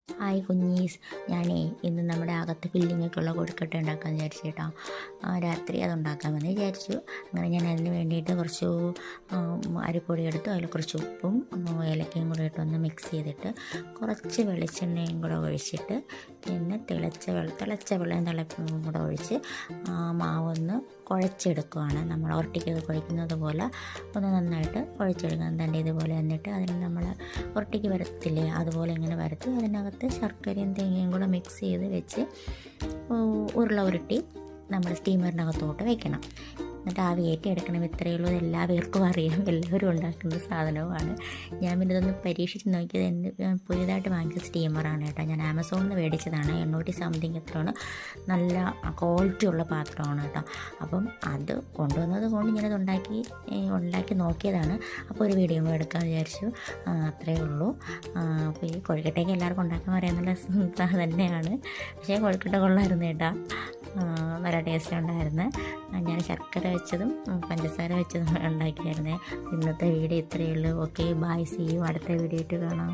Hi കുഞ്ഞീസ്, ഞാനേ ഇന്ന് നമ്മുടെ അകത്ത് ഫില്ലിങ്ങൊക്കെയുള്ള കൊഴുക്കട്ട ഉണ്ടാക്കാമെന്ന് വിചാരിച്ചു കേട്ടോ. രാത്രി അതുണ്ടാക്കാമെന്ന് വിചാരിച്ചു. അങ്ങനെ ഞാൻ അതിന് വേണ്ടിയിട്ട് കുറച്ച് അരിപ്പൊടി എടുത്തു, അതിൽ കുറച്ച് ഉപ്പും ഏലക്കയും കൂടെ ഇട്ടൊന്ന് മിക്സ് ചെയ്തിട്ട് കുറച്ച് വെളിച്ചെണ്ണയും കൂടെ ഒഴിച്ചിട്ട് പിന്നെ തിളച്ച വെള്ളം കൂടെ ഒഴിച്ച് മാവൊന്ന് കുഴച്ചെടുക്കുകയാണ്. നമ്മൾ ഒരട്ടിക്കൊക്കെ കുഴക്കുന്നത് പോലെ ഒന്ന് നന്നായിട്ട് കുഴച്ചെടുക്കുക. തന്നെ ഇതുപോലെ എന്നിട്ട് അതിൽ നമ്മൾ ഒരട്ടിക്ക് വരത്തില്ലേ, അതുപോലെ ഇങ്ങനെ വരത്തി അതിനകത്ത് ശർക്കരയും തേങ്ങയും കൂടെ മിക്സ് ചെയ്ത് വെച്ച് ഉരുള ഉരുട്ടി നമ്മൾ സ്റ്റീമറിനകത്തോട്ട് വെക്കണം. എന്നിട്ട് ആവി കയറ്റി എടുക്കണം. ഇത്രയേ ഉള്ളൂ. എല്ലാവർക്കും അറിയാം, എല്ലാവരും ഉണ്ടാക്കുന്ന സാധനവുമാണ്. ഞാൻ പിന്നെ ഇതൊന്ന് പരീക്ഷിച്ച് നോക്കിയത് എൻ്റെ പുതിയതായിട്ട് വാങ്ങിച്ച സ്റ്റീമറാണ് കേട്ടോ. ഞാൻ ആമസോണിൽ നിന്ന് മേടിച്ചതാണ്. 800 സംതിങ് എത്രയാണ്. നല്ല ക്വാളിറ്റി ഉള്ള പാത്രമാണ് കേട്ടോ. അപ്പം അത് കൊണ്ടുവന്നത് കൊണ്ട് ഞാനത് ഉണ്ടാക്കി നോക്കിയതാണ്. അപ്പോൾ ഒരു വീഡിയോ കൂടെ എടുക്കാമെന്ന് വിചാരിച്ചു. അത്രയേ ഉള്ളൂ. അപ്പോൾ ഈ കൊഴുക്കട്ടയ്ക്ക് എല്ലാവർക്കും ഉണ്ടാക്കാൻ പറയുന്നുള്ള തന്നെയാണ്. പക്ഷേ കൊഴുക്കട്ട കൊള്ളായിരുന്നു കേട്ടോ. നല്ല ടേസ്റ്റ് ഉണ്ടായിരുന്നു. ഞാൻ ശർക്കര വെച്ചതും പഞ്ചസാര വെച്ചതും ഉണ്ടാക്കിയായിരുന്നേ. ഇന്നത്തെ വീഡിയോ ഇത്രയേ ഉള്ളൂ. Okay, bye, see you. അടുത്ത വീഡിയോ ആയിട്ട് കാണാം.